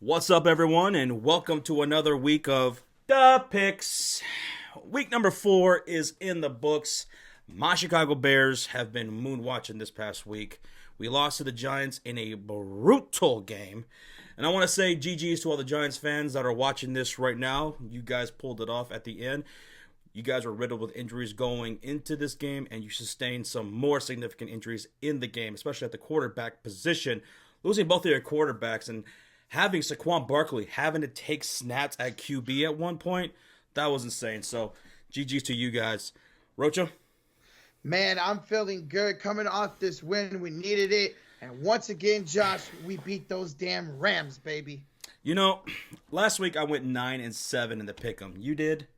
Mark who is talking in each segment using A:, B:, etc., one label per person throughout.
A: What's up, everyone, and welcome to another week of Daaa Picks. Week number 4 is in the books. My Chicago Bears have been moon watching this past week. We lost to the Giants in a brutal game. And I want to say GG's to all the Giants fans that are watching this right now. You guys pulled it off at the end. You guys were riddled with injuries going into this game, and you sustained some more significant injuries in the game, especially at the quarterback position. Losing both of your quarterbacks and having Saquon Barkley having to take snaps at QB at one point, that was insane. So, GG's to you guys. Rocha?
B: Man, I'm feeling good coming off this win. We needed it. And once again, Josh, we beat those damn Rams, baby.
A: You know, last week I went 9-7 in the pick'em. You did?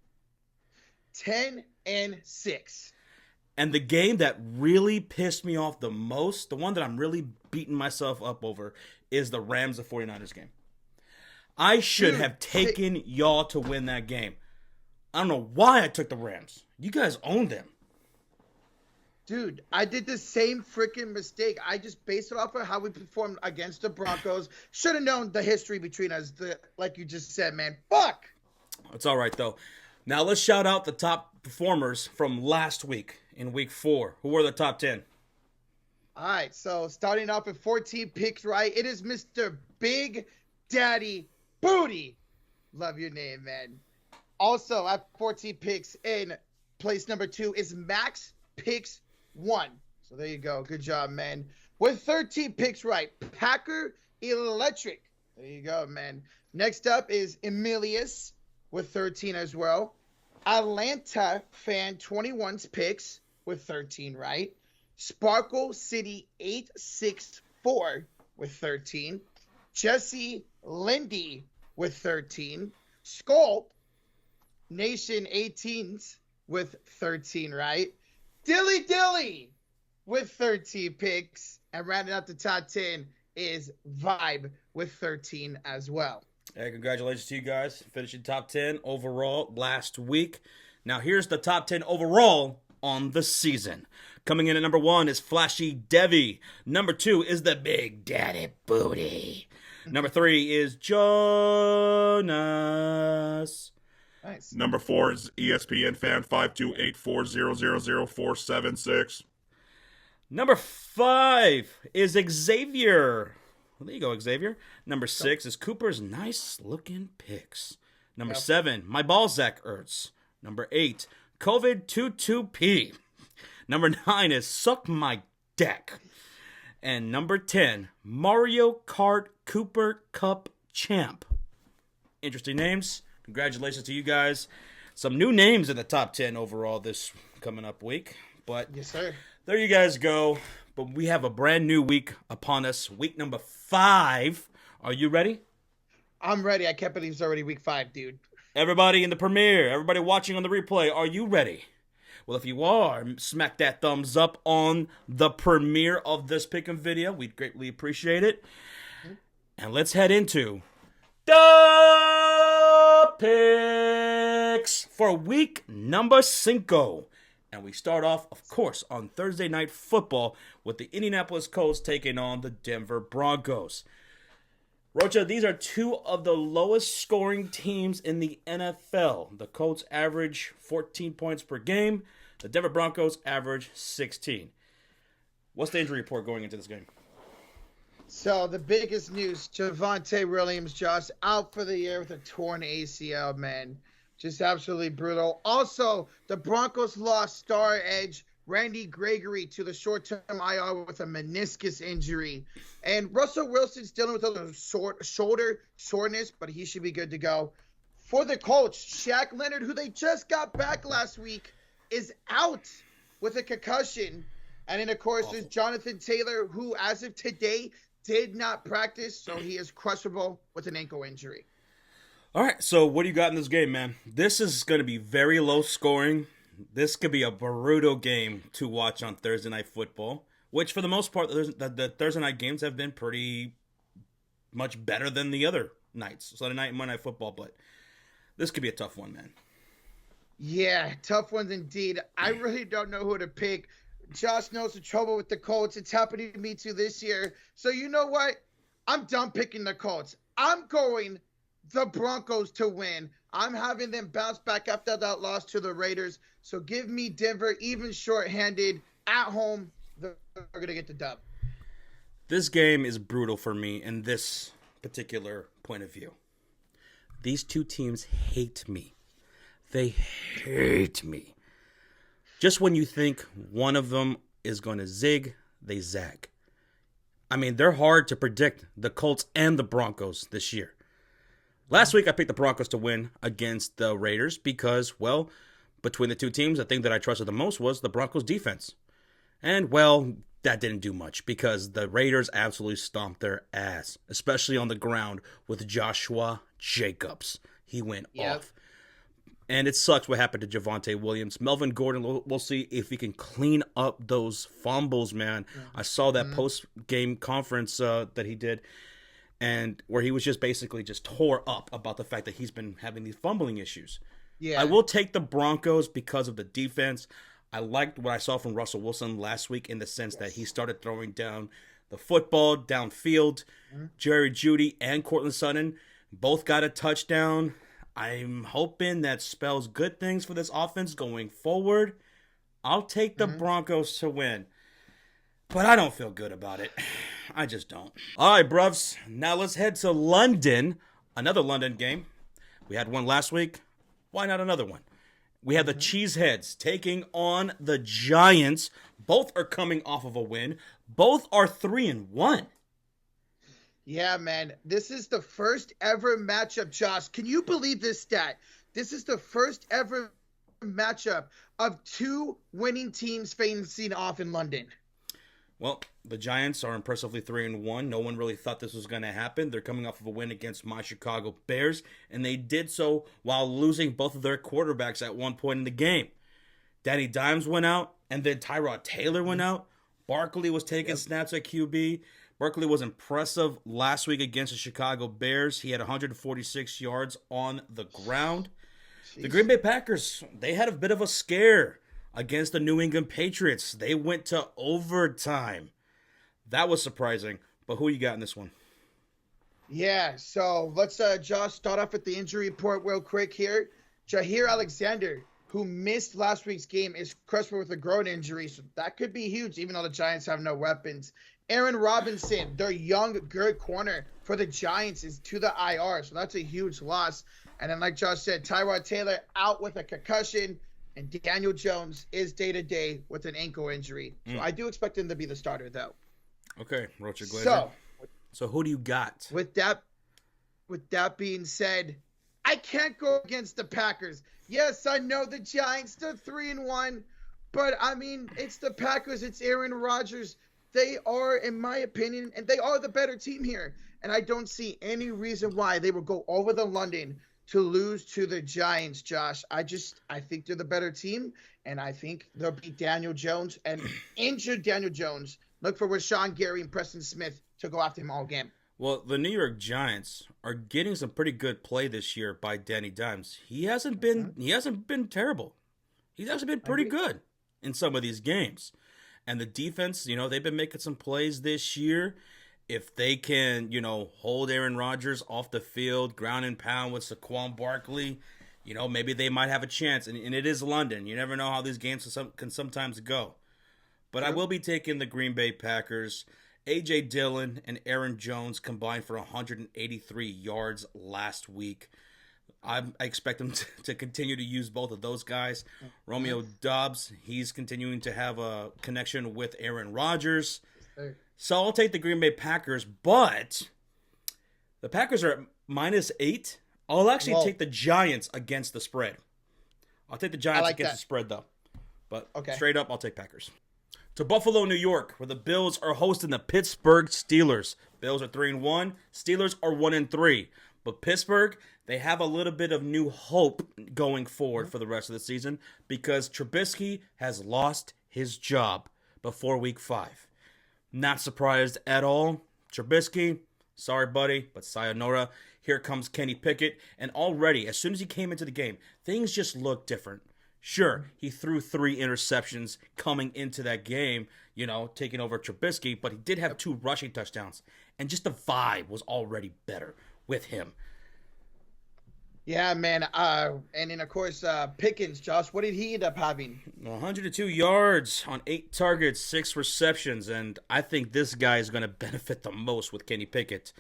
B: 10-6.
A: And the game that really pissed me off the most, the one that I'm really beating myself up over, is the Rams of 49ers game. I should have taken y'all to win that game. I don't know why I took the Rams. You guys owned them.
B: Dude, I did the same freaking mistake. I just based it off of how we performed against the Broncos. Should have known the history between us, like you just said, man. Fuck!
A: It's all right, though. Now let's shout out the top performers from last week in week 4. Who were the top 10?
B: All right, so starting off at 14 picks, right? It is Mr. Big Daddy Booty. Love your name, man. Also, at 14 picks in place number 2 is Max Picks 1. So there you go. Good job, man. With 13 picks right, Packer Electric. There you go, man. Next up is Emilius with 13 as well. Atlanta Fan 21's picks with 13 right. Sparkle City 864 with 13. Jesse Lindy with 13. Sculpt Nation 18s with 13 right. Dilly with 13 picks. And rounding out the top 10 is Vibe with 13 as well.
A: Hey, congratulations to you guys. Finishing top 10 overall last week. Now here's the top 10 overall on the season. Coming in at number 1 is Flashy Devi. Number 2 is the Big Daddy Booty. Number 3 is Jonas.
B: Nice.
C: Number 4 is ESPN fan 52840000476.
A: Number 5 is Xavier. Well, there you go, Xavier. Number 6 is Cooper's nice looking picks. Number 7, my ball Zach Ertz. Number 8, COVID22P. Number 9 is Suck My Deck. And number 10, Mario Kart Cooper Cup Champ. Interesting names. Congratulations to you guys. Some new names in the top 10 overall this coming up week. But
B: yes, sir.
A: There you guys go. But we have a brand new week upon us. Week number 5. Are you ready?
B: I'm ready. I can't believe it's already week 5, dude.
A: Everybody in the premiere, everybody watching on the replay, are you ready? Well, if you are, smack that thumbs up on the premiere of this pick'em video. We'd greatly appreciate it. And let's head into Daaa Picks for week number 5. And we start off, of course, on Thursday Night Football with the Indianapolis Colts taking on the Denver Broncos. Rocha, these are 2 of the lowest scoring teams in the NFL. The Colts average 14 points per game. The Denver Broncos average 16. What's the injury report going into this game?
B: So the biggest news, Javonte Williams, Josh, out for the year with a torn ACL, man. Just absolutely brutal. Also, the Broncos lost star edge Randy Gregory to the short-term IR with a meniscus injury. And Russell Wilson's dealing with a shoulder soreness, but he should be good to go. For the Colts, Shaq Leonard, who they just got back last week, is out with a concussion. And then, of course, there's Jonathan Taylor, who, as of today, did not practice, so he is questionable with an ankle injury.
A: All right, so what do you got in this game, man? This is going to be very low scoring. This could be a brutal game to watch on Thursday Night Football, which for the most part, the Thursday night games have been pretty much better than the other nights, Sunday night and Monday Night Football, but this could be a tough one, man.
B: Yeah, tough ones indeed. I really don't know who to pick. Josh knows the trouble with the Colts. It's happening to me too this year. So you know what? I'm done picking the Colts. I'm going the Broncos to win. I'm having them bounce back after that loss to the Raiders. So give me Denver, even shorthanded, at home. They're going to get the dub.
A: This game is brutal for me in this particular point of view. These two teams hate me. They hate me. Just when you think one of them is going to zig, they zag. I mean, they're hard to predict, the Colts and the Broncos this year. Last week, I picked the Broncos to win against the Raiders because, well, between the two teams, the thing that I trusted the most was the Broncos' defense. And, well, that didn't do much because the Raiders absolutely stomped their ass, especially on the ground with Joshua Jacobs. He went off. And it sucks what happened to Javonte Williams. Melvin Gordon, we'll see if he can clean up those fumbles, man. Yeah. I saw that post-game conference that he did, and where he was just basically just tore up about the fact that he's been having these fumbling issues. Yeah. I will take the Broncos because of the defense. I liked what I saw from Russell Wilson last week in the sense that he started throwing down the football downfield. Jerry Jeudy and Courtland Sutton both got a touchdown. I'm hoping that spells good things for this offense going forward. I'll take the Broncos to win. But I don't feel good about it. I just don't. All right, bruvs. Now let's head to London. Another London game. We had one last week. Why not another one? We have the Cheeseheads taking on the Giants. Both are coming off of a win. Both are 3-1.
B: Yeah, man. This is the first ever matchup, Josh. Can you believe this stat? This is the first ever matchup of two winning teams facing off in London.
A: Well, the Giants are impressively 3-1. No one really thought this was going to happen. They're coming off of a win against my Chicago Bears, and they did so while losing both of their quarterbacks at one point in the game. Danny Dimes went out, and then Tyrod Taylor went out. Barkley was taking snaps at QB. Barkley was impressive last week against the Chicago Bears. He had 146 yards on the ground. Jeez. The Green Bay Packers, they had a bit of a scare against the New England Patriots. They went to overtime. That was surprising. But who you got in this one?
B: Yeah, so let's, Josh, start off with the injury report real quick here. Jair Alexander, who missed last week's game, is crushed with a groin injury, so that could be huge, even though the Giants have no weapons. Aaron Robinson, their young good corner for the Giants, is to the IR, so that's a huge loss. And then, like Josh said, Tyrod Taylor out with a concussion, and Daniel Jones is day-to-day with an ankle injury. So I do expect him to be the starter, though.
A: Okay, Rocha Glazer. So who do you got?
B: With that being said, I can't go against the Packers. Yes, I know the Giants, they're 3-1, but, I mean, it's the Packers, it's Aaron Rodgers. They are, in my opinion, and they are the better team here. And I don't see any reason why they would go over to London to lose to the Giants, Josh. I think they're the better team, and I think they'll beat Daniel Jones and injured Daniel Jones. Look for Rashawn Gary and Preston Smith to go after him all game.
A: Well, the New York Giants are getting some pretty good play this year by Danny Dimes. He hasn't been terrible. He's actually been pretty good in some of these games. And the defense, they've been making some plays this year. If they can, hold Aaron Rodgers off the field, ground and pound with Saquon Barkley, maybe they might have a chance. And it is London. You never know how these games can sometimes go. But I will be taking the Green Bay Packers. A.J. Dillon and Aaron Jones combined for 183 yards last week. I expect them to continue to use both of those guys. Romeo Doubs, he's continuing to have a connection with Aaron Rodgers. So I'll take the Green Bay Packers, but the Packers are at -8. I'll actually take the Giants against the spread. I'll take the Giants against the spread, though. But straight up, I'll take Packers. To Buffalo, New York, where the Bills are hosting the Pittsburgh Steelers. Bills are 3-1. Steelers are 1-3. But Pittsburgh, they have a little bit of new hope going forward for the rest of the season because Trubisky has lost his job before Week 5. Not surprised at all. Trubisky, sorry, buddy, but sayonara. Here comes Kenny Pickett. And already, as soon as he came into the game, things just looked different. Sure, he threw 3 interceptions coming into that game, taking over Trubisky, but he did have 2 rushing touchdowns. And just the vibe was already better with him.
B: Yeah, man. And then, of course, Pickens, Josh, what did he end up having?
A: 102 yards on 8 targets, 6 receptions, and I think this guy is going to benefit the most with Kenny Pickett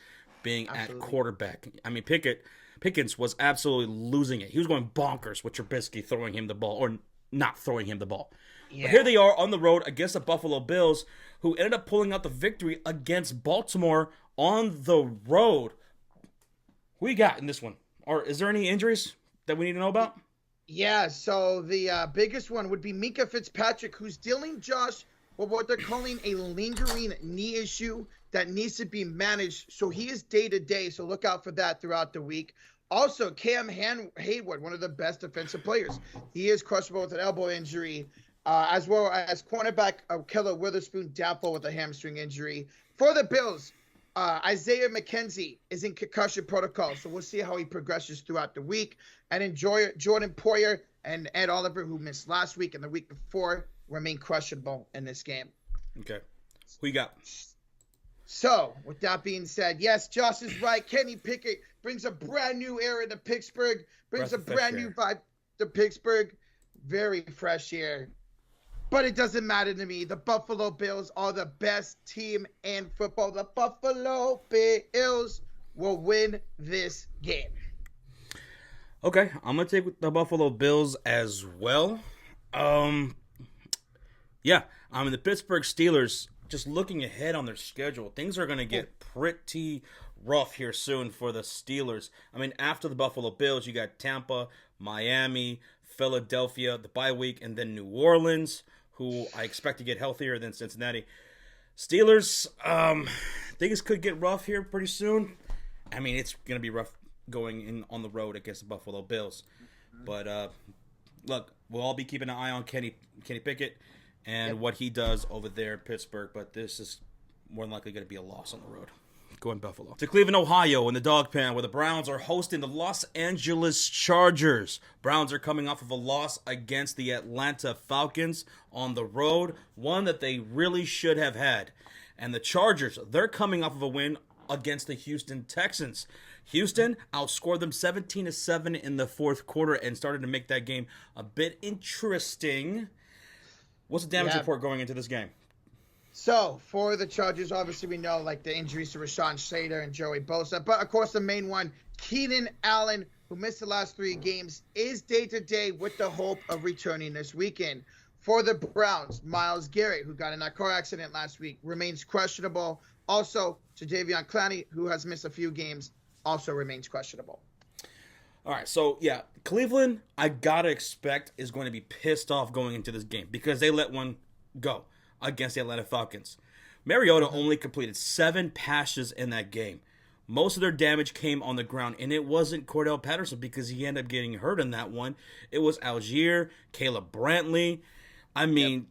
A: being at quarterback. I mean, Pickens was absolutely losing it. He was going bonkers with Trubisky throwing him the ball, or not throwing him the ball. Yeah. But here they are on the road against the Buffalo Bills, who ended up pulling out the victory against Baltimore on the road. Who you got in this one? Or is there any injuries that we need to know about?
B: Yeah, so the biggest one would be Minkah Fitzpatrick, who's dealing, Josh, with what they're calling a lingering knee issue that needs to be managed. So he is day-to-day, so look out for that throughout the week. Also, Cam Hayward, one of the best defensive players. He is questionable with an elbow injury, as well as cornerback Keller Witherspoon doubtful with a hamstring injury. For the Bills, Isaiah McKenzie is in concussion protocol, so we'll see how he progresses throughout the week. And enjoy Jordan Poyer and Ed Oliver, who missed last week and the week before, remain questionable in this game.
A: Okay. Who you got?
B: So, with that being said, yes, Josh is right. Kenny Pickett brings a brand new era to Pittsburgh, brings a brand new vibe to Pittsburgh. Very fresh air. But it doesn't matter to me. The Buffalo Bills are the best team in football. The Buffalo Bills will win this game.
A: Okay, I'm going to take the Buffalo Bills as well. The Pittsburgh Steelers, just looking ahead on their schedule, things are going to get pretty rough here soon for the Steelers. I mean, after the Buffalo Bills, you got Tampa, Miami, Philadelphia, the bye week, and then New Orleans, who I expect to get healthier than Cincinnati. Steelers, things could get rough here pretty soon. I mean, it's going to be rough going in on the road against the Buffalo Bills. But, look, we'll all be keeping an eye on Kenny Pickett and what he does over there in Pittsburgh. But this is more than likely going to be a loss on the road. Going Buffalo. To Cleveland, Ohio, in the Dog Pound, where the Browns are hosting the Los Angeles Chargers. Browns are coming off of a loss against the Atlanta Falcons on the road, one that they really should have had. And the Chargers, they're coming off of a win against the Houston Texans. Houston outscored them 17-7 in the fourth quarter and started to make that game a bit interesting. What's the damage report going into this game?
B: So, for the Chargers, obviously we know like the injuries to Rashawn Slater and Joey Bosa. But, of course, the main one, Keenan Allen, who missed the last 3 games, is day-to-day with the hope of returning this weekend. For the Browns, Myles Garrett, who got in that car accident last week, remains questionable. Also, Jadeveon Clowney, who has missed a few games, also remains questionable.
A: All right, so, Cleveland, I got to expect, is going to be pissed off going into this game because they let one go against the Atlanta Falcons. Mariota only completed 7 passes in that game. Most of their damage came on the ground, and it wasn't Cordell Patterson because he ended up getting hurt in that one. It was Algier, Caleb Brantley. I mean,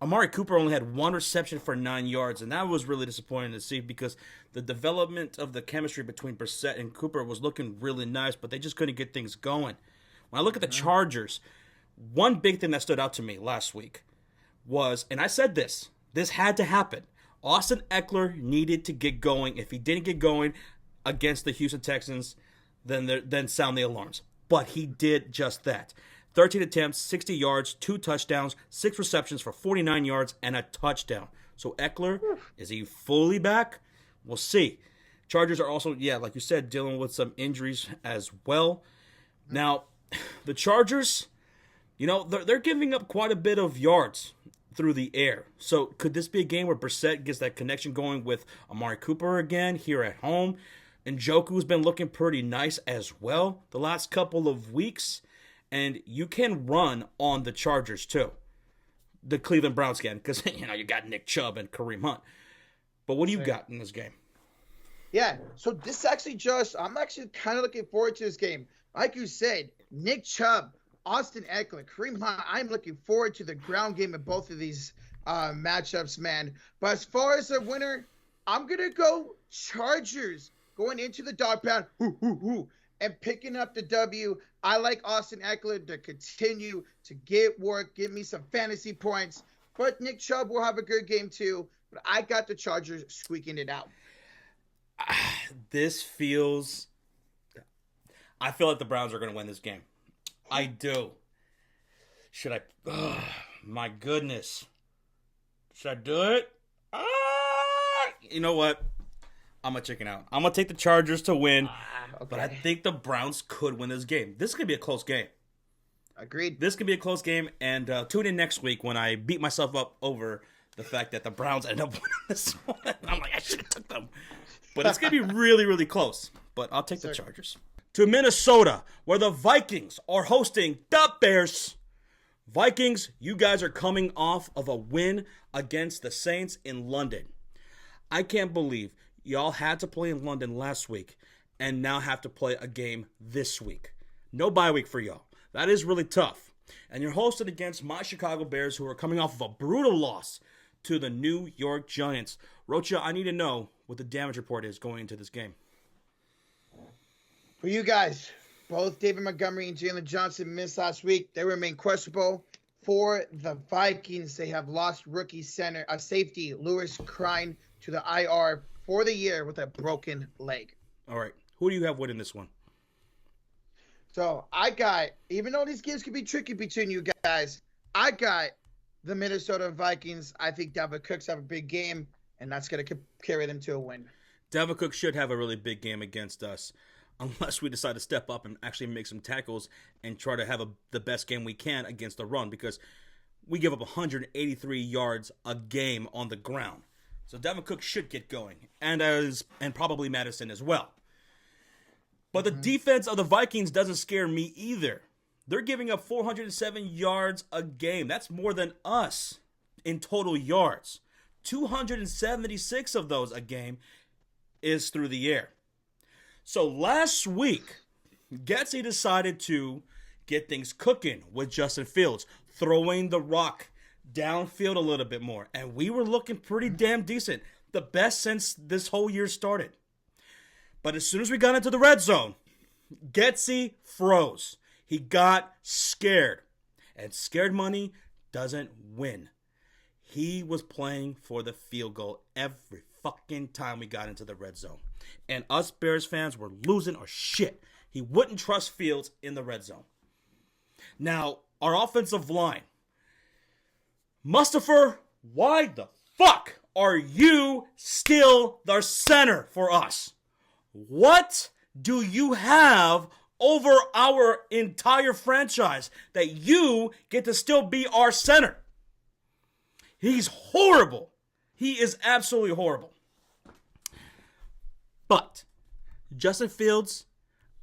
A: Amari Cooper only had 1 reception for 9 yards, and that was really disappointing to see because the development of the chemistry between Brissett and Cooper was looking really nice, but they just couldn't get things going. When I look at the Chargers, one big thing that stood out to me last week was, and I said this had to happen. Austin Eckler needed to get going. If he didn't get going against the Houston Texans, then sound the alarms. But he did just that. 13 attempts, 60 yards, 2 touchdowns, 6 receptions for 49 yards, and a touchdown. So Eckler, is he fully back? We'll see. Chargers are also, like you said, dealing with some injuries as well. Now, the Chargers, they're giving up quite a bit of yards through the air. So could this be a game where Brissett gets that connection going with Amari Cooper again here at home? And Njoku's been looking pretty nice as well the last couple of weeks. And you can run on the Chargers too. The Cleveland Browns can, because you got Nick Chubb and Kareem Hunt. But what do you got in this game?
B: Yeah, so this actually, Josh, I'm actually kind of looking forward to this game. Like you said, Nick Chubb, Austin Eckler, Kareem Hunt, I'm looking forward to the ground game of both of these matchups, man. But as far as the winner, I'm going to go Chargers going into the dog pound and picking up the W. I like Austin Eckler to continue to get work, give me some fantasy points. But Nick Chubb will have a good game too. But I got the Chargers squeaking it out.
A: This feels I feel like the Browns are going to win this game. I do. Should I? My goodness. Should I do it? You know what? I'm going to chicken out. I'm going to take the Chargers to win.
B: Okay.
A: But I think the Browns could win this game. This could be a close game.
B: Agreed.
A: This could be a close game. And tune in next week when I beat myself up over the fact that the Browns end up winning this one. I'm like, I should have took them. But it's going to be really, really close. But I'll take the Chargers. To Minnesota, where the Vikings are hosting the Bears. Vikings, you guys are coming off of a win against the Saints in London. I can't believe y'all had to play in London last week and now have to play a game this week. No bye week for y'all. That is really tough. And you're hosted against my Chicago Bears, who are coming off of a brutal loss to the New York Giants. Rocha, I need to know what the damage report is going into this game.
B: For you guys, both David Montgomery and Jalen Johnson missed last week. They remain questionable. For the Vikings, they have lost rookie safety Lewis Crine to the IR for the year with a broken leg.
A: All right. Who do you have winning this one?
B: So I got, even though these games can be tricky between you guys, I got the Minnesota Vikings. I think Daaa Picks have a big game, and that's going to carry them to a win.
A: Daaa Picks should have a really big game against us, unless we decide to step up and actually make some tackles and try to have the best game we can against the run, because we give up 183 yards a game on the ground. So Daaa Picks should get going, and probably Madison as well. But the defense of the Vikings doesn't scare me either. They're giving up 407 yards a game. That's more than us in total yards. 276 of those a game is through the air. So last week, Getsy decided to get things cooking with Justin Fields, throwing the rock downfield a little bit more. And we were looking pretty damn decent. The best since this whole year started. But as soon as we got into the red zone, Getsy froze. He got scared. And scared money doesn't win. He was playing for the field goal every fucking time we got into the red zone. And us Bears fans were losing our shit. He wouldn't trust Fields in the red zone. Now, our offensive line. Mustapher, why the fuck are you still the center for us? What do you have over our entire franchise that you get to still be our center? He's horrible. He is absolutely horrible. But Justin Fields,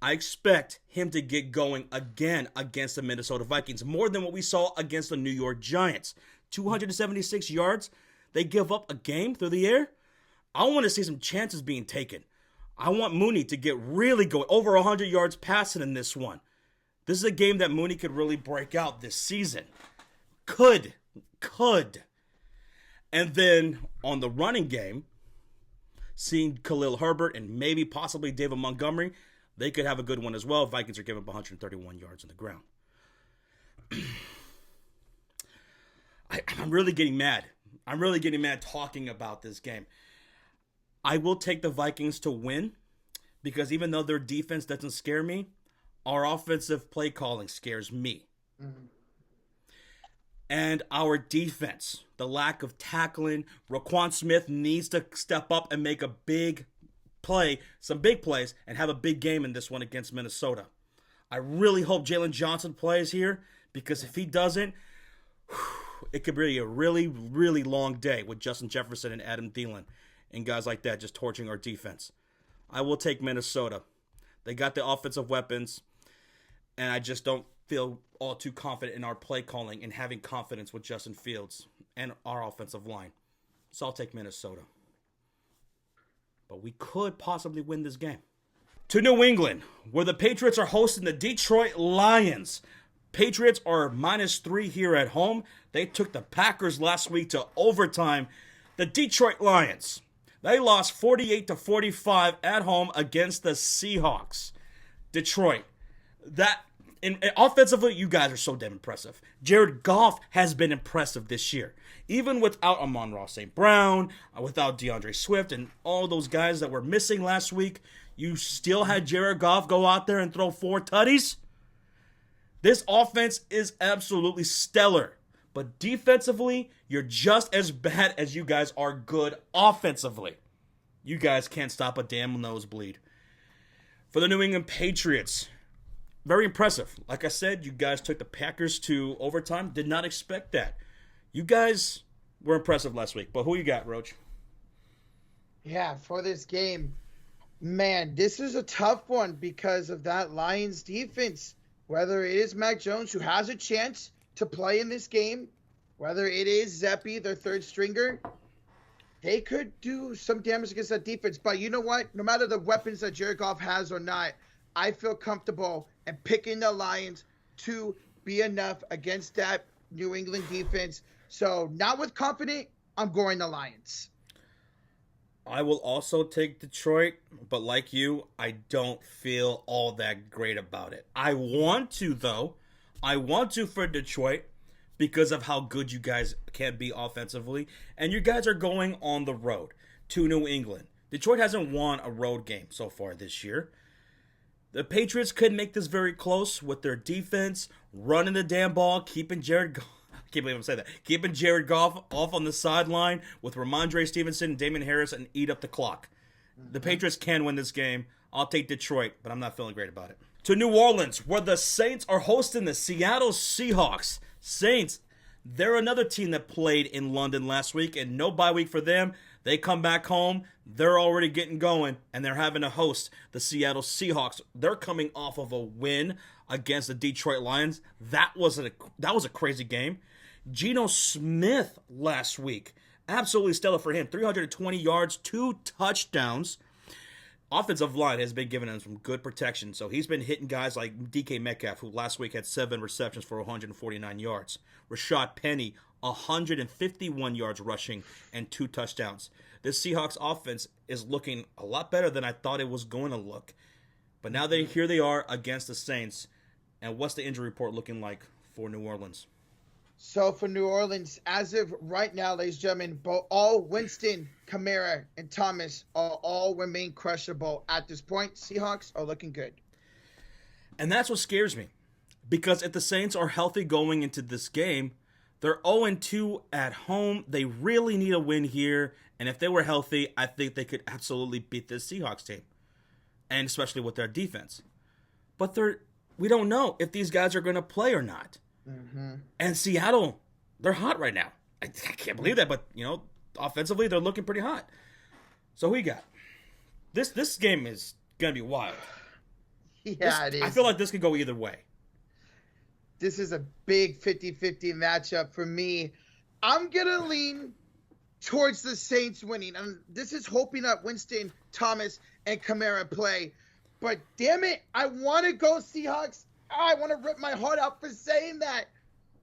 A: I expect him to get going again against the Minnesota Vikings, more than what we saw against the New York Giants. 276 yards. They give up a game through the air. I want to see some chances being taken. I want Mooney to get really going, over 100 yards passing in this one. This is a game that Mooney could really break out this season. Could. And then on the running game, seeing Khalil Herbert and maybe possibly David Montgomery, they could have a good one as well. Vikings are giving up 131 yards on the ground. I'm really getting mad. I'm really getting mad talking about this game. I will take the Vikings to win because even though their defense doesn't scare me, our offensive play calling scares me. Mm-hmm. And our defense, the lack of tackling, Roquan Smith needs to step up and make a big play, some big plays, and have a big game in this one against Minnesota. I really hope Jalen Johnson plays here because if he doesn't, it could be a really, really long day with Justin Jefferson and Adam Thielen and guys like that just torching our defense. I will take Minnesota. They got the offensive weapons, and I just don't feel all too confident in our play calling and having confidence with Justin Fields and our offensive line. So I'll take Minnesota. But we could possibly win this game. To New England, where the Patriots are hosting the Detroit Lions. Patriots are -3 here at home. They took the Packers last week to overtime. The Detroit Lions, they lost 48-45 at home against the Seahawks. Detroit, offensively, you guys are so damn impressive. Jared Goff has been impressive this year. Even without Amon-Ra St. Brown, without DeAndre Swift, and all those guys that were missing last week, You still had Jared Goff go out there and throw 4 tutties? This offense is absolutely stellar. But defensively, you're just as bad as you guys are good offensively. You guys can't stop a damn nosebleed. For the New England Patriots, very impressive. Like I said, you guys took the Packers to overtime. Did not expect that. You guys were impressive last week. But who you got, Roach?
B: Yeah, for this game, man, this is a tough one because of that Lions defense. Whether it is Mac Jones, who has a chance to play in this game, whether it is Zeppi, their third stringer, they could do some damage against that defense. But you know what? No matter the weapons that Jared Goff has or not, I feel comfortable in picking the Lions to be enough against that New England defense. So, not with confidence, I'm going the Lions.
A: I will also take Detroit, but like you, I don't feel all that great about it. I want to, though. I want to for Detroit because of how good you guys can be offensively. And you guys are going on the road to New England. Detroit hasn't won a road game so far this year. The Patriots could make this very close with their defense, running the damn ball, keeping Jared Goff. I can't believe I'm saying that. Keeping Jared Goff off on the sideline with Ramondre Stevenson and Damon Harris and eat up the clock. The Patriots can win this game. I'll take Detroit, but I'm not feeling great about it. To New Orleans, where the Saints are hosting the Seattle Seahawks. Saints, they're another team that played in London last week, and no bye week for them. They come back home. They're already getting going, and they're having to host the Seattle Seahawks. They're coming off of a win against the Detroit Lions. That was a crazy game. Geno Smith last week, absolutely stellar for him. 320 yards, 2 touchdowns. Offensive line has been giving him some good protection, so he's been hitting guys like DK Metcalf, who last week had 7 receptions for 149 yards. Rashad Penny, 151 yards rushing and 2 touchdowns. This Seahawks offense is looking a lot better than I thought it was going to look. But now here they are against the Saints. And what's the injury report looking like for New Orleans?
B: So for New Orleans, as of right now, ladies and gentlemen, all Winston, Kamara, and Thomas all remain crushable at this point. Seahawks are looking good.
A: And that's what scares me. Because if the Saints are healthy going into this game, they're 0-2 at home. They really need a win here. And if they were healthy, I think they could absolutely beat this Seahawks team. And especially with their defense. But we don't know if these guys are going to play or not. Mm-hmm. And Seattle, they're hot right now. I can't believe that, but, offensively, they're looking pretty hot. So who you got? This game is going to be wild.
B: Yeah, it is.
A: I feel like this could go either way.
B: This is a big 50-50 matchup for me. I'm going to lean towards the Saints winning. And this is hoping that Winston, Thomas, and Kamara play. But damn it, I want to go Seahawks. I want to rip my heart out for saying that.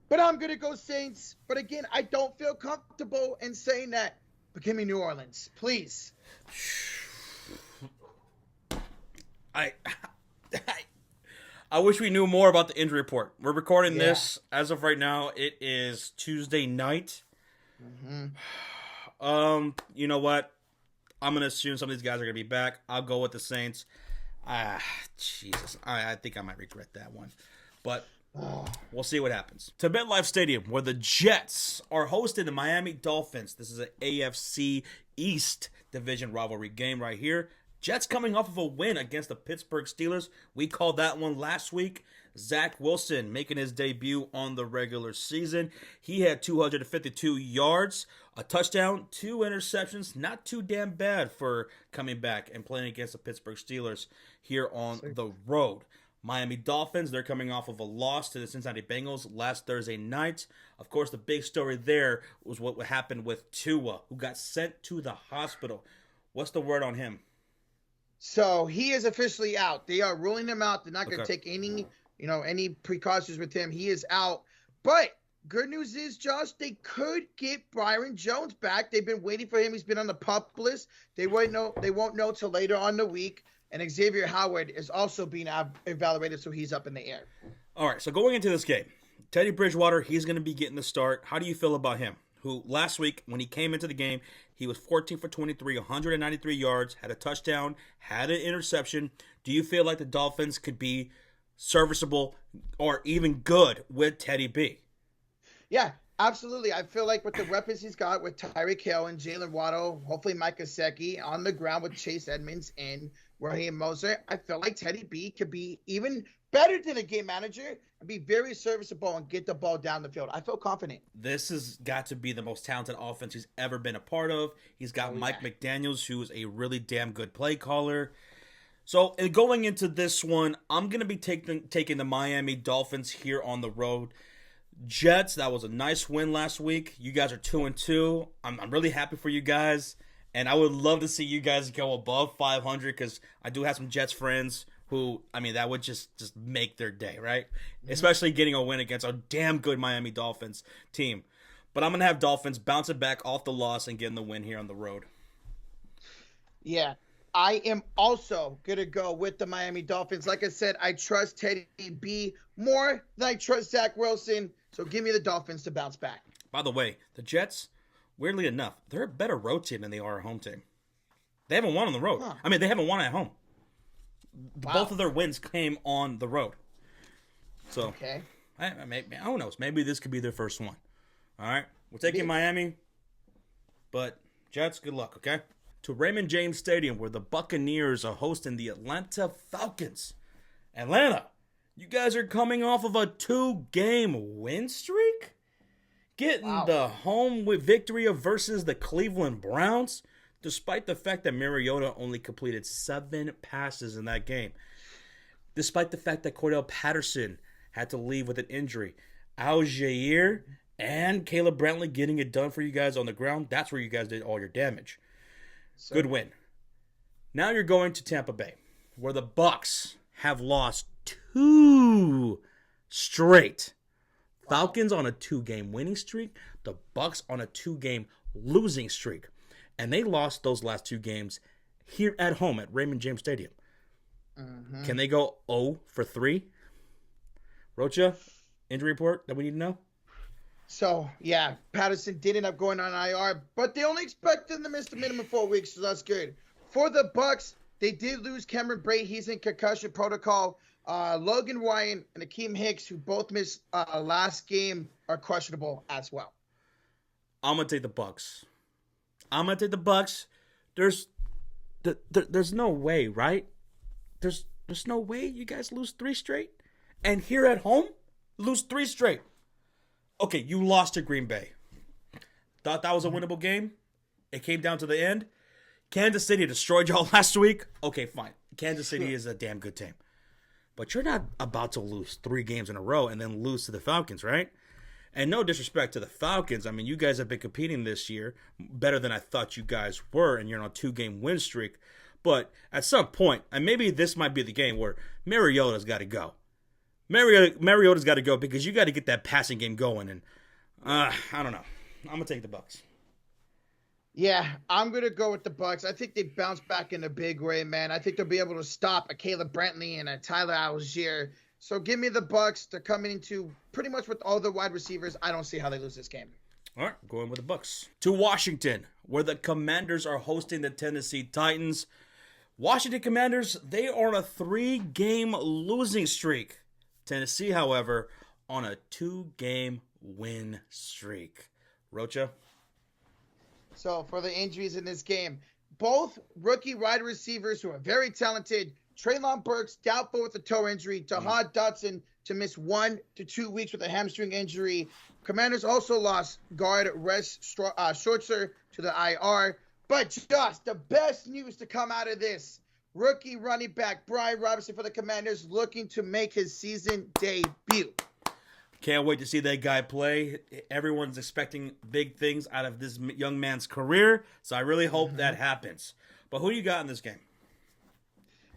B: But I'm going to go Saints. But again, I don't feel comfortable in saying that. But give me New Orleans, please.
A: I wish we knew more about the injury report. We're recording this as of right now. It is Tuesday night. Mm-hmm. You know what? I'm going to assume some of these guys are going to be back. I'll go with the Saints. Jesus. I think I might regret that one. But we'll see what happens. To MetLife Stadium, where the Jets are hosting the Miami Dolphins. This is an AFC East division rivalry game right here. Jets coming off of a win against the Pittsburgh Steelers. We called that one last week. Zach Wilson making his debut on the regular season. He had 252 yards, a touchdown, 2 interceptions. Not too damn bad for coming back and playing against the Pittsburgh Steelers here on the road. Miami Dolphins, they're coming off of a loss to the Cincinnati Bengals last Thursday night. Of course, the big story there was what happened with Tua, who got sent to the hospital. What's the word on him?
B: So he is officially out. They are ruling him out. They're not going to take any precautions with him. He is out. But good news is, Josh, they could get Byron Jones back. They've been waiting for him. He's been on the PUP list. They won't know till later on the week. And Xavier Howard is also being evaluated, so he's up in the air.
A: All right, so going into this game, Teddy Bridgewater, he's going to be getting the start. How do you feel about him? who last week, when he came into the game, he was 14 for 23, 193 yards, had a touchdown, had an interception. Do you feel like the Dolphins could be serviceable or even good with Teddy B?
B: Yeah, absolutely. I feel like with the weapons he's got with Tyreek Hill and Jalen Waddle, hopefully Mike Gesicki on the ground with Chase Edmonds and Raheem Mostert, I feel like Teddy B could be even better than a game manager and be very serviceable and get the ball down the field. I feel confident.
A: This has got to be the most talented offense he's ever been a part of. He's got Mike McDaniels, who is a really damn good play caller. So, going into this one, I'm going to be taking the Miami Dolphins here on the road. Jets, that was a nice win last week. You guys are 2-2. I'm really happy for you guys. And I would love to see you guys go above 500 because I do have some Jets friends who, I mean, that would just make their day, right? Mm-hmm. Especially getting a win against a damn good Miami Dolphins team. But I'm going to have Dolphins bouncing back off the loss and getting the win here on the road.
B: Yeah, I am also going to go with the Miami Dolphins. Like I said, I trust Teddy B more than I trust Zach Wilson. So give me the Dolphins to bounce back.
A: By the way, the Jets, weirdly enough, they're a better road team than they are a home team. They haven't won on the road. Huh. I mean, they haven't won at home. Wow. Both of their wins came on the road. So,
B: okay.
A: Who knows? Maybe this could be their first one. All right? We're taking Miami, but Jets, good luck, okay? To Raymond James Stadium, where the Buccaneers are hosting the Atlanta Falcons. Atlanta, you guys are coming off of a 2-game win streak? Getting the home victory versus the Cleveland Browns, despite the fact that Mariota only completed 7 passes in that game. Despite the fact that Cordell Patterson had to leave with an injury. Algier and Caleb Brantley getting it done for you guys on the ground. That's where you guys did all your damage. Good win. Now you're going to Tampa Bay, where the Bucs have lost 2 straight. Falcons on a 2-game winning streak. The Bucs on a 2-game losing streak. And they lost those last 2 games here at home at Raymond James Stadium. Mm-hmm. Can they go 0 for 3? Rocha, injury report that we need to know?
B: So, yeah, Patterson did end up going on IR, but they only expected him to miss the minimum 4 weeks, so that's good. For the Bucs, they did lose Cameron Brate. He's in concussion protocol. Logan Ryan and Akeem Hicks, who both missed last game, are questionable as well.
A: I'm going to take the Bucs. There's no way, right? There's no way you guys lose 3 straight? And here at home, lose 3 straight. Okay, you lost to Green Bay. Thought that was a winnable game? It came down to the end. Kansas City destroyed y'all last week. Okay, fine. Kansas City is a damn good team. But you're not about to lose 3 games in a row and then lose to the Falcons, right? And no disrespect to the Falcons. I mean, you guys have been competing this year better than I thought you guys were, and you're on a 2-game win streak. But at some point, and maybe this might be the game where Mariota's got to go. Mariota's got to go because you got to get that passing game going. And I don't know. I'm going to take the Bucs.
B: Yeah, I'm going to go with the Bucs. I think they bounce back in a big way, man. I think they'll be able to stop a Caleb Brantley and a Tyler Algier. So give me the Bucs. They're coming into pretty much with all the wide receivers. I don't see how they lose this game.
A: All right, going with the Bucs. To Washington, where the Commanders are hosting the Tennessee Titans. Washington Commanders, they are on a 3-game losing streak. Tennessee, however, on a 2-game win streak. Rocha?
B: So for the injuries in this game, both rookie wide receivers who are very talented, Treylon Burks doubtful with a toe injury, Daaa Dotson to miss 1 to 2 weeks with a hamstring injury. Commanders also lost guard Wes Schwartzer to the IR. But just the best news to come out of this, rookie running back Brian Robinson for the Commanders looking to make his season debut.
A: Can't wait to see that guy play. Everyone's expecting big things out of this young man's career, so I really hope that happens. But who do you got in this game?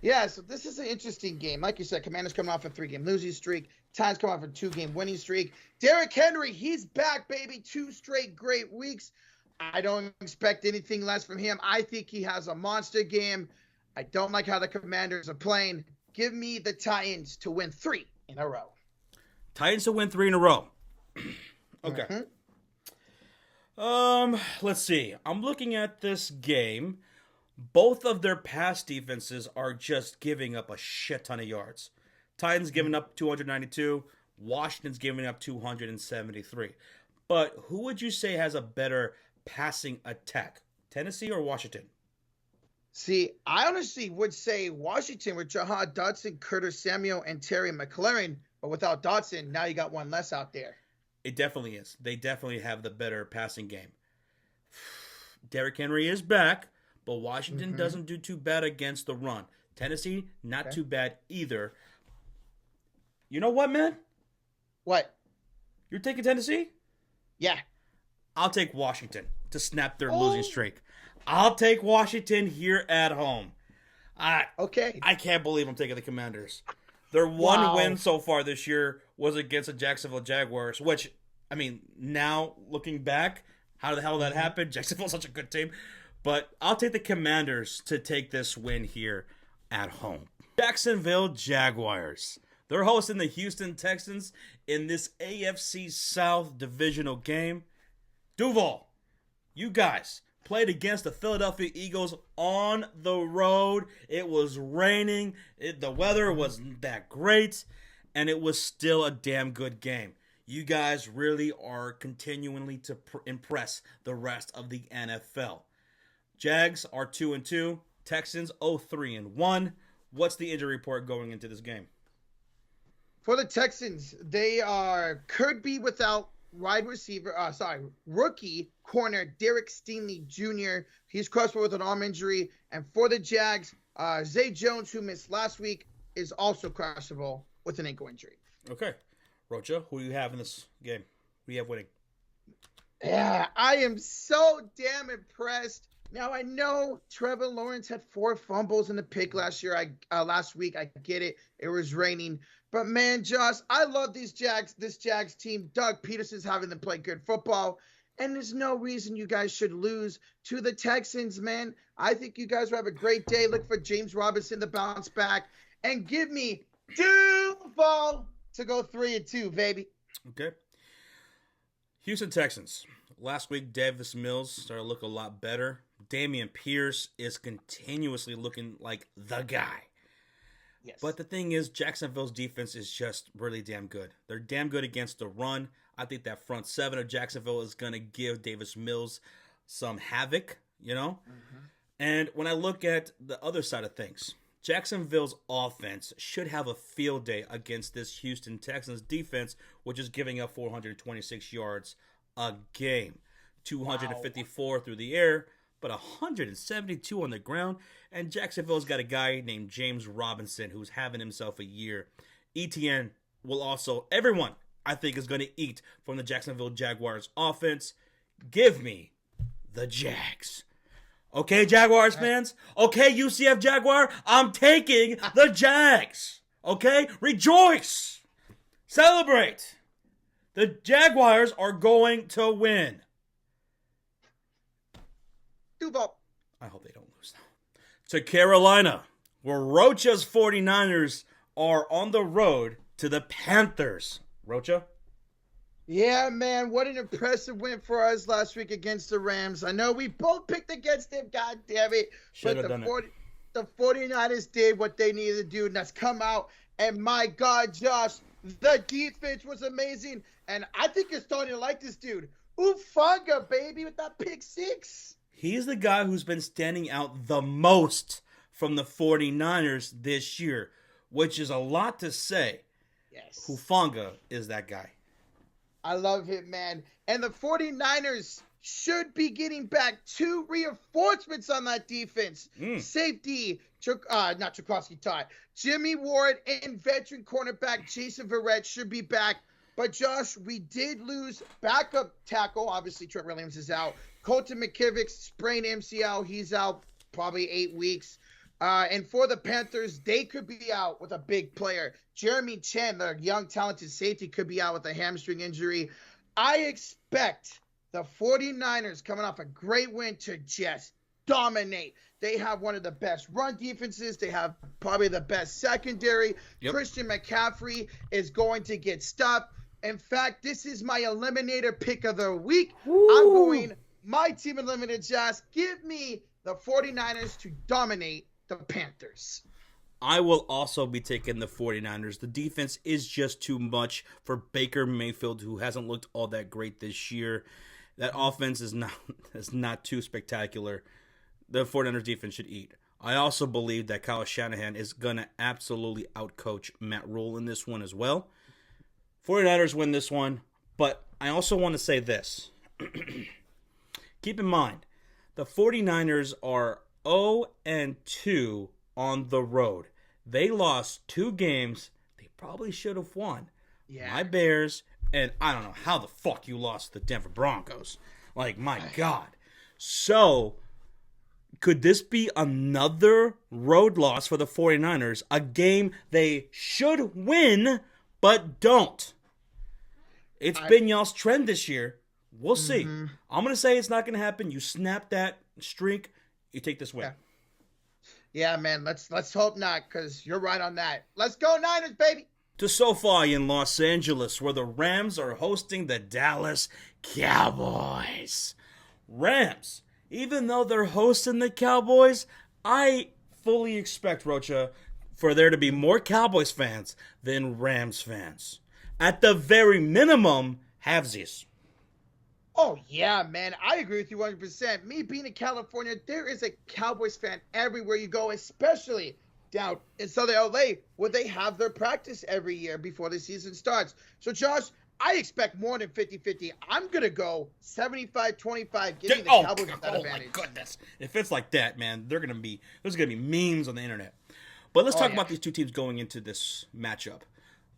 B: Yeah, so this is an interesting game. Like you said, Commanders coming off a 3-game losing streak. Titans coming off a 2-game winning streak. Derrick Henry, he's back, baby. 2 straight great weeks. I don't expect anything less from him. I think he has a monster game. I don't like how the Commanders are playing. Give me the Titans to win 3 in a row.
A: Titans to win 3 in a row. Okay. Let's see. I'm looking at this game. Both of their pass defenses are just giving up a shit ton of yards. Titans giving up 292. Washington's giving up 273. But who would you say has a better passing attack? Tennessee or Washington?
B: See, I honestly would say Washington with Jahan Dotson, Curtis Samuel, and Terry McLaurin. But without Dotson, now you got one less out there.
A: It definitely is. They definitely have the better passing game. Derrick Henry is back, but Washington doesn't do too bad against the run. Tennessee, not too bad either. You know what, man?
B: What?
A: You're taking Tennessee?
B: Yeah.
A: I'll take Washington to snap their losing streak. I'll take Washington here at home.
B: Okay.
A: I can't believe I'm taking the Commanders. Their one win so far this year was against the Jacksonville Jaguars, which, I mean, now looking back, how the hell that happened? Jacksonville's such a good team. But I'll take the Commanders to take this win here at home. Jacksonville Jaguars. They're hosting the Houston Texans in this AFC South divisional game. Duval, you guys played against the Philadelphia Eagles on the road. It was raining. The weather wasn't that great. And it was still a damn good game. You guys really are continually to impress the rest of the NFL. Jags are 2-2. Texans 0-3-1. What's the injury report going into this game?
B: For the Texans, they could be without rookie corner Derek Stingley Jr. He's questionable with an arm injury. And for the Jags, Zay Jones, who missed last week, is also questionable with an ankle injury.
A: Okay. Rocha, who do you have in this game? Who do you have winning?
B: Yeah, I am so damn impressed. Now, I know Trevor Lawrence had 4 fumbles in the pick last week. I get it. It was raining. But, man, Josh, I love this Jags team. Doug Peterson's having them play good football. And there's no reason you guys should lose to the Texans, man. I think you guys will have a great day. Look for James Robinson to bounce back. And give me Duval to go 3-2, baby.
A: Okay. Houston Texans. Last week, Davis Mills started to look a lot better. Dameon Pierce is continuously looking like the guy.
B: Yes.
A: But the thing is, Jacksonville's defense is just really damn good. They're damn good against the run. I think that front seven of Jacksonville is going to give Davis Mills some havoc, you know? And when I look at the other side of things, Jacksonville's offense should have a field day against this Houston Texans defense, which is giving up 426 yards a game. 254 through the air, but 172 on the ground. And Jacksonville's got a guy named James Robinson who's having himself a year. ETN will also, everyone I think is going to eat from the Jacksonville Jaguars offense. Give me the Jags. Okay, Jaguars fans? Okay, UCF Jaguar, I'm taking the Jags. Okay? Rejoice. Celebrate. The Jaguars are going to win.
B: Duval.
A: I hope they don't lose now. To Carolina, where Rocha's 49ers are on the road to the Panthers. Rocha?
B: Yeah, man, what an impressive win for us last week against the Rams. I know we both picked against them, god damn it.
A: Should have done it.
B: The 49ers did what they needed to do, and that's come out. And my God, Josh, the defense was amazing. And I think you're starting to like this dude. Ufanga, baby, with that pick 6.
A: He's the guy who's been standing out the most from the 49ers this year, which is a lot to say.
B: Yes.
A: Hufanga is that guy.
B: I love him, man. And the 49ers should be getting back 2 reinforcements on that defense. Safety, not Chakowski Todd. Jimmy Ward and veteran cornerback Jason Verrett should be back. But, Josh, we did lose backup tackle. Obviously, Trent Williams is out. Colton McKivick sprained MCL. He's out probably 8 weeks. And for the Panthers, they could be out with a big player. Jeremy Chen, the young, talented safety, could be out with a hamstring injury. I expect the 49ers, coming off a great win, to just dominate. They have one of the best run defenses. They have probably the best secondary.
A: Yep.
B: Christian McCaffrey is going to get stopped. In fact, this is my eliminator pick of the week.
A: Ooh.
B: I'm going my team eliminated, Josh. Give me the 49ers to dominate the Panthers.
A: I will also be taking the 49ers. The defense is just too much for Baker Mayfield, who hasn't looked all that great this year. That offense is not too spectacular. The 49ers defense should eat. I also believe that Kyle Shanahan is going to absolutely outcoach Matt Rule in this one as well. 49ers win this one, but I also want to say this. Keep in mind, the 49ers are 0-2 on the road. They lost 2 games they probably should have won.
B: Yeah.
A: My Bears, and I don't know how the fuck you lost the Denver Broncos. Like, my God. So, could this be another road loss for the 49ers? A game they should win, but don't. It's been y'all's trend this year. We'll see. I'm going to say it's not going to happen. You snap that streak, you take this win.
B: Yeah, man, let's hope not, because you're right on that. Let's go Niners, baby!
A: To SoFi in Los Angeles, where the Rams are hosting the Dallas Cowboys. Rams, even though they're hosting the Cowboys, I fully expect, Rocha, for there to be more Cowboys fans than Rams fans. At the very minimum, halvesies.
B: Oh, yeah, man. I agree with you 100%. Me being in California, there is a Cowboys fan everywhere you go, especially down in Southern LA, where they have their practice every year before the season starts. So, Josh, I expect more than 50-50. I'm going to go 75-25, giving the Cowboys that advantage.
A: Oh, my goodness. If it's like that, man, there's going to be memes on the internet. But let's talk about these two teams going into this matchup.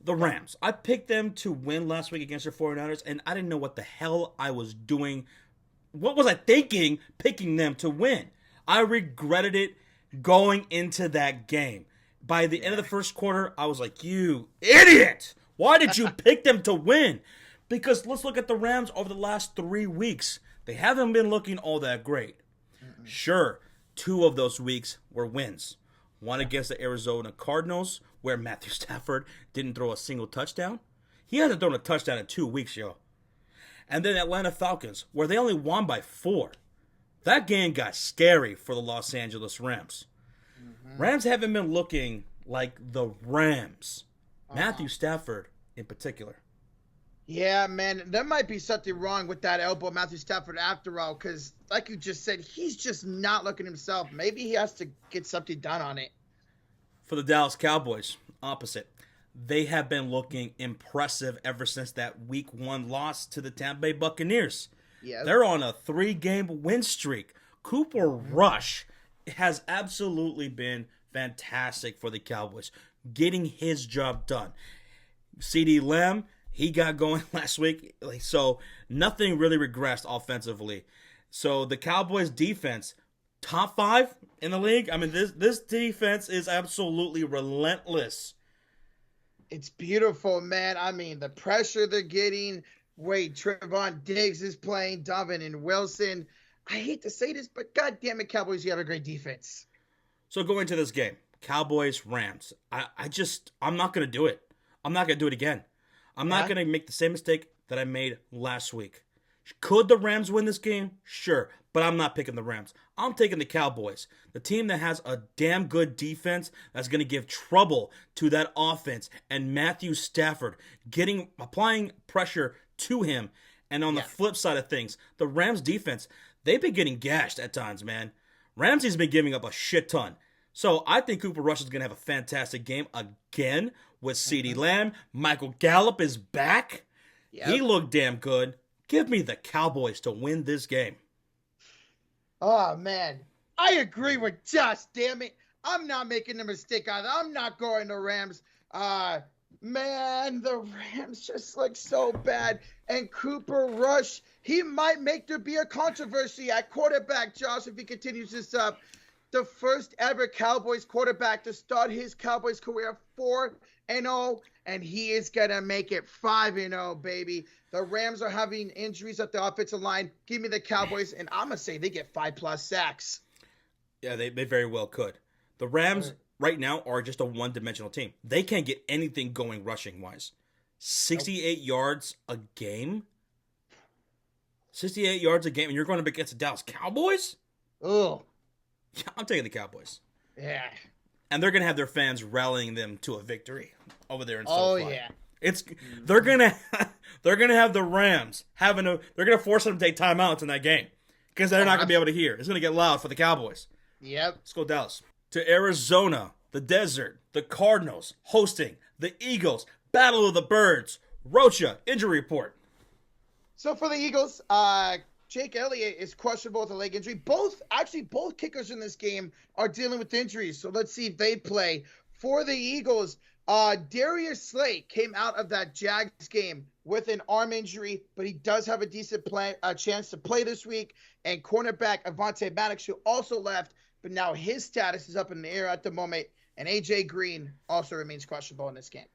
A: The Rams. I picked them to win last week against the 49ers, and I didn't know what the hell I was doing. What was I thinking picking them to win? I regretted it going into that game. By the end of the first quarter, I was like, you idiot! Why did you pick them to win? Because let's look at the Rams over the last 3 weeks. They haven't been looking all that great. Sure, 2 of those weeks were wins. One against the Arizona Cardinals, where Matthew Stafford didn't throw a single touchdown. He hasn't thrown a touchdown in 2 weeks, yo. And then Atlanta Falcons, where they only won by 4. That game got scary for the Los Angeles Rams. Rams haven't been looking like the Rams. Matthew Stafford in particular.
B: Yeah, man, there might be something wrong with that elbow, Matthew Stafford, after all, because like you just said, he's just not looking himself. Maybe he has to get something done on it.
A: For the Dallas Cowboys, opposite. They have been looking impressive ever since that Week 1 loss to the Tampa Bay Buccaneers.
B: Yep.
A: They're on a 3-game win streak. Cooper Rush has absolutely been fantastic for the Cowboys, getting his job done. CeeDee Lamb, he got going last week, so nothing really regressed offensively. So the Cowboys defense, top 5 in the league. I mean, this defense is absolutely relentless.
B: It's beautiful, man. I mean, the pressure they're getting. Wait, Trevon Diggs is playing, Donovan and Wilson. I hate to say this, but God damn it, Cowboys, you have a great defense.
A: So going into this game, Cowboys, Rams. I'm not going to do it. I'm not going to do it again. I'm not going to make the same mistake that I made last week. Could the Rams win this game? Sure, but I'm not picking the Rams. I'm taking the Cowboys, the team that has a damn good defense that's going to give trouble to that offense, and Matthew Stafford applying pressure to him. And on the flip side of things, the Rams defense, they've been getting gashed at times, man. Ramsey's been giving up a shit ton. So I think Cooper Rush is going to have a fantastic game again with CeeDee Lamb. Michael Gallup is back. Yep. He looked damn good. Give me the Cowboys to win this game.
B: Oh, man. I agree with Josh, damn it. I'm not making the mistake either. I'm not going to Rams. Man, the Rams just look so bad. And Cooper Rush, he might make there be a controversy at quarterback, Josh, if he continues this up. The first ever Cowboys quarterback to start his Cowboys career 4-0, and he is going to make it 5-0, baby. The Rams are having injuries at the offensive line. Give me the Cowboys, and I'm going to say they get 5+ sacks.
A: Yeah, they very well could. The Rams right now are just a one-dimensional team. They can't get anything going rushing-wise. 68 yards a game? 68 yards a game, and you're going up against the Dallas Cowboys?
B: Oh.
A: Yeah, I'm taking the Cowboys.
B: Yeah.
A: And they're going to have their fans rallying them to a victory over there in SoFi.
B: Oh, yeah.
A: They're going to have the Rams they're going to force them to take timeouts in that game because they're not going to be able to hear. It's going to get loud for the Cowboys.
B: Yep.
A: Let's go Dallas. To Arizona, the desert, the Cardinals hosting the Eagles. Battle of the Birds. Rocha, injury report.
B: So for the Eagles, Jake Elliott is questionable with a leg injury. Both kickers in this game are dealing with injuries. So let's see if they play. For the Eagles, Darius Slay came out of that Jags game with an arm injury, but he does have a decent chance to play this week. And cornerback Avonte Maddox, who also left, but now his status is up in the air at the moment. And A.J. Green also remains questionable in this game.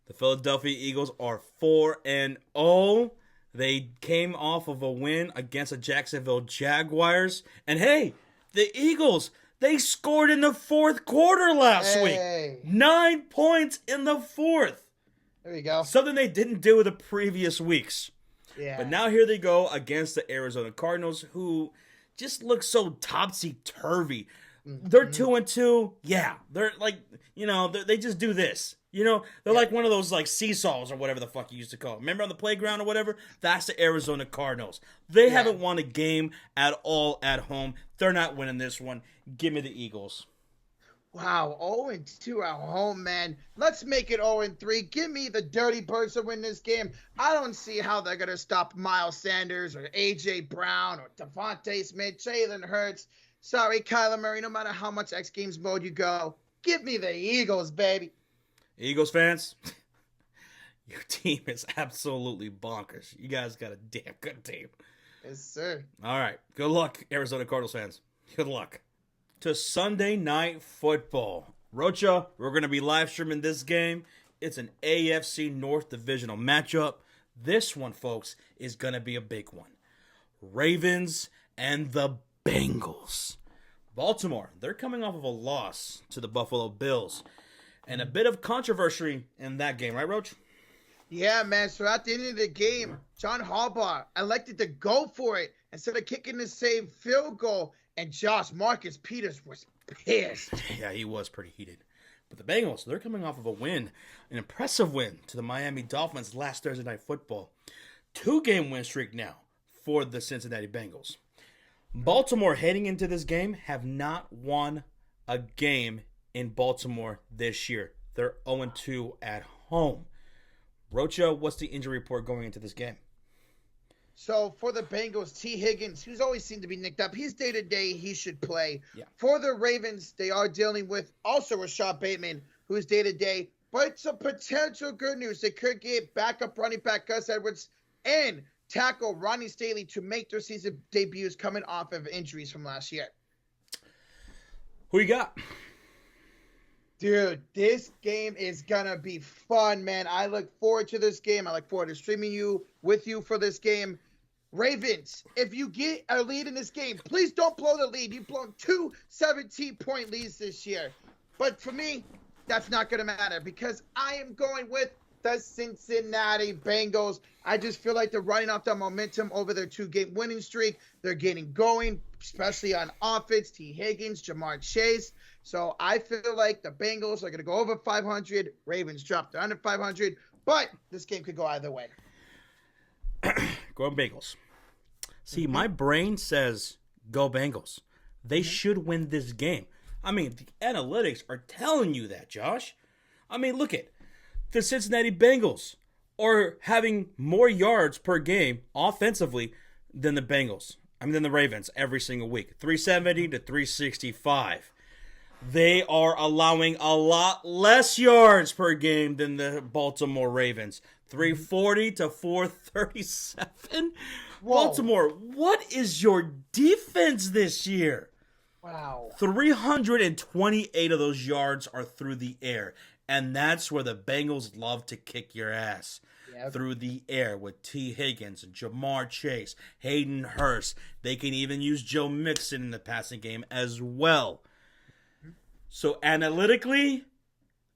A: The Philadelphia Eagles are 4-0. They came off of a win against the Jacksonville Jaguars. And hey, the Eagles, they scored in the fourth quarter last week. 9 points in the fourth.
B: There you go.
A: Something they didn't do the previous weeks.
B: Yeah.
A: But now here they go against the Arizona Cardinals, who just look so topsy-turvy. They're 2-2. Yeah, they're like, they just do this. They're like one of those like seesaws or whatever the fuck you used to call it. Remember on the playground or whatever? That's the Arizona Cardinals. They haven't won a game at all at home. They're not winning this one. Give me the Eagles.
B: Wow, 0-2 at home, man. Let's make it 0-3. Give me the Dirty Birds to win this game. I don't see how they're going to stop Miles Sanders or A.J. Brown or Devontae Smith, Jalen Hurts. Sorry, Kyler Murray, no matter how much X Games mode you go, give me the Eagles, baby.
A: Eagles fans, your team is absolutely bonkers. You guys got a damn good team.
B: Yes, sir.
A: All right. Good luck, Arizona Cardinals fans. Good luck. To Sunday Night Football. Rocha, we're going to be live streaming this game. It's an AFC North divisional matchup. This one, folks, is going to be a big one. Ravens and the Bengals. Baltimore, they're coming off of a loss to the Buffalo Bills. And a bit of controversy in that game, right, Roach?
B: Yeah, man. So at the end of the game, John Harbaugh elected to go for it instead of kicking the same field goal. And Marcus Peters was pissed.
A: Yeah, he was pretty heated. But the Bengals, they're coming off of a win, an impressive win to the Miami Dolphins last Thursday Night Football. 2-game win streak now for the Cincinnati Bengals. Baltimore heading into this game have not won a game in Baltimore this year. They're 0-2 at home. Rocha, what's the injury report going into this game?
B: So for the Bengals, T. Higgins, who's always seemed to be nicked up, he's day-to-day. He should play.
A: Yeah.
B: For the Ravens, they are dealing with also Rashad Bateman, who's day-to-day. But some potential good news. They could get backup running back Gus Edwards and tackle Ronnie Staley to make their season debuts coming off of injuries from last year.
A: Who you got?
B: Dude, this game is going to be fun, man. I look forward to this game. I look forward to streaming with you for this game. Ravens, if you get a lead in this game, please don't blow the lead. You've blown 2 17-point leads this year. But for me, that's not going to matter because I am going with the Cincinnati Bengals. I just feel like they're running off the momentum over their 2-game winning streak. They're getting going, especially on offense. T. Higgins, Jamar Chase. So I feel like the Bengals are going to go over 500. Ravens drop to under 500. But this game could go either way.
A: Go Bengals. See, my brain says go Bengals. They should win this game. I mean, the analytics are telling you that, Josh. I mean, look at the Cincinnati Bengals are having more yards per game offensively than the than the Ravens every single week. 370 to 365. They are allowing a lot less yards per game than the Baltimore Ravens. 340 to 437. Whoa. Baltimore, what is your defense this year?
B: Wow.
A: 328 of those yards are through the air. And that's where the Bengals love to kick your ass. Yep. Through the air with T. Higgins, Jamar Chase, Hayden Hurst. They can even use Joe Mixon in the passing game as well. So analytically,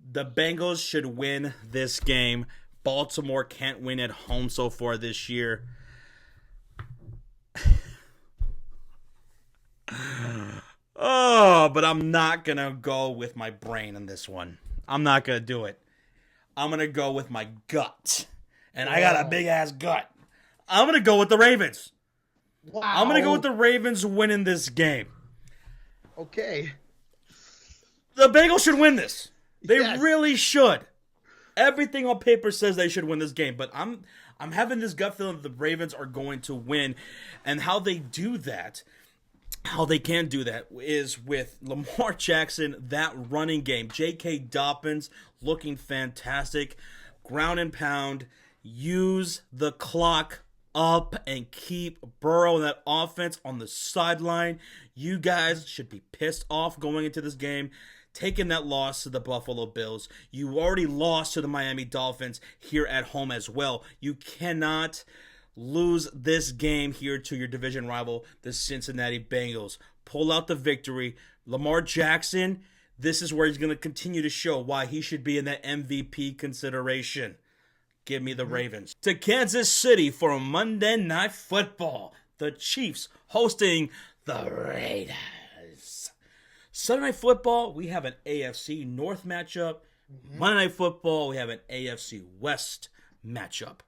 A: the Bengals should win this game Baltimore can't win at home so far this year. Oh, but I'm not going to go with my brain on this one. I'm not going to do it. I'm going to go with my gut. And I got a big-ass gut. I'm going to go with the Ravens.
B: Wow.
A: I'm going to go with the Ravens winning this game.
B: Okay.
A: The Bengals should win this. They
B: Yes.
A: really should. Everything on paper says they should win this game, but I'm having this gut feeling that the Ravens are going to win. And how they do that, how they can do that, is with Lamar Jackson, that running game. J.K. Dobbins looking fantastic. Ground and pound. Use the clock up and keep Burrow and that offense on the sideline. You guys should be pissed off going into this game, taking that loss to the Buffalo Bills. You already lost to the Miami Dolphins here at home as well. You cannot lose this game here to your division rival, the Cincinnati Bengals. Pull out the victory. Lamar Jackson, this is where he's going to continue to show why he should be in that MVP consideration. Give me the Ravens. To Kansas City for Monday Night Football. The Chiefs hosting the Raiders. Sunday Night Football, we have an AFC North matchup. Monday Night Football, we have an AFC West matchup.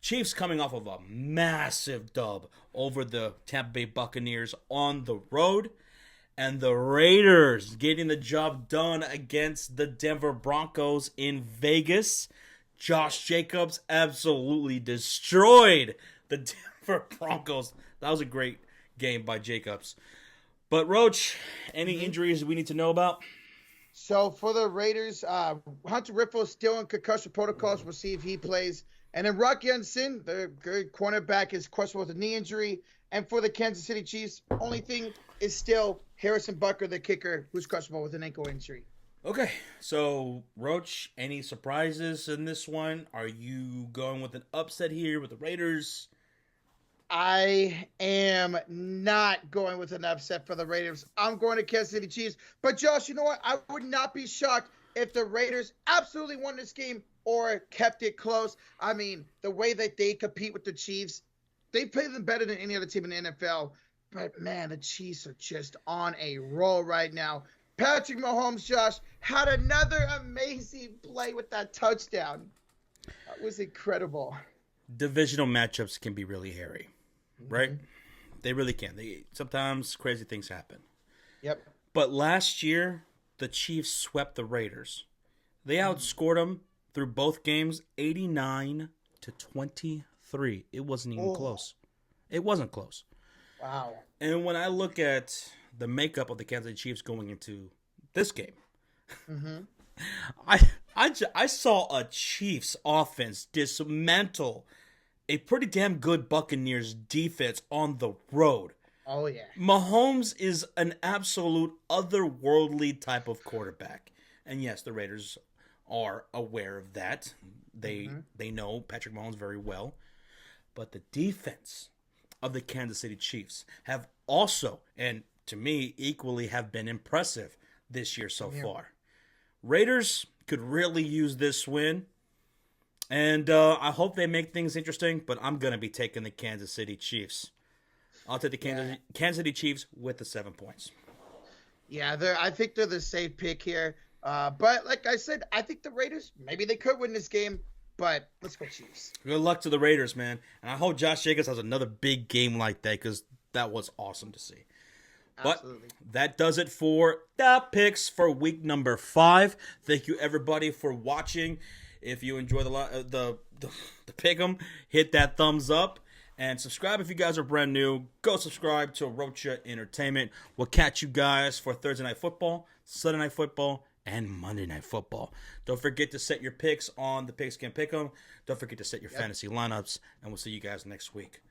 A: Chiefs coming off of a massive dub over the Tampa Bay Buccaneers on the road. And the Raiders getting the job done against the Denver Broncos in Vegas. Josh Jacobs absolutely destroyed the Denver Broncos. That was a great game by Jacobs. But, Roach, any injuries we need to know about?
B: So for the Raiders, Hunter Renfrow is still in concussion protocols. We'll see if he plays. And then Rock Jensen, the good cornerback, is questionable with a knee injury. And for the Kansas City Chiefs, only thing is still Harrison Butker, the kicker, who's questionable with an ankle injury.
A: Okay, so, Roach, any surprises in this one? Are you going with an upset here with the Raiders?
B: I am not going with an upset for the Raiders. I'm going to Kansas City Chiefs. But, Josh, you know what? I would not be shocked if the Raiders absolutely won this game or kept it close. I mean, the way that they compete with the Chiefs, they play them better than any other team in the NFL. But, man, the Chiefs are just on a roll right now. Patrick Mahomes, Josh, had another amazing play with that touchdown. That was incredible.
A: Divisional matchups can be really hairy, right? They really can. Sometimes crazy things happen.
B: Yep.
A: But last year, the Chiefs swept the Raiders. They outscored them through both games 89-23. It wasn't even close. It wasn't close.
B: Wow.
A: And when I look at the makeup of the Kansas City Chiefs going into this game, I saw a Chiefs offense dismantle a pretty damn good Buccaneers defense on the road.
B: Oh, yeah.
A: Mahomes is an absolute otherworldly type of quarterback. And yes, the Raiders are aware of that. They know Patrick Mahomes very well. But the defense of the Kansas City Chiefs have also, and to me, equally have been impressive this year so far. Raiders could really use this win. And I hope they make things interesting, but I'm going to be taking the Kansas City Chiefs. I'll take the Kansas City Chiefs with the 7 points.
B: Yeah, I think they're the safe pick here. But like I said, I think the Raiders, maybe they could win this game, but let's go Chiefs.
A: Good luck to the Raiders, man. And I hope Josh Jacobs has another big game like that because that was awesome to see.
B: Absolutely.
A: But that does it for Daaa Picks for week number 5. Thank you, everybody, for watching. If you enjoy the pick'em, hit that thumbs up and subscribe if you guys are brand new. Go subscribe to Rocha Entertainment. We'll catch you guys for Thursday Night Football, Sunday Night Football, and Monday Night Football. Don't forget to set your picks on the Pigskin Pick'em. Don't forget to set your fantasy lineups, and we'll see you guys next week.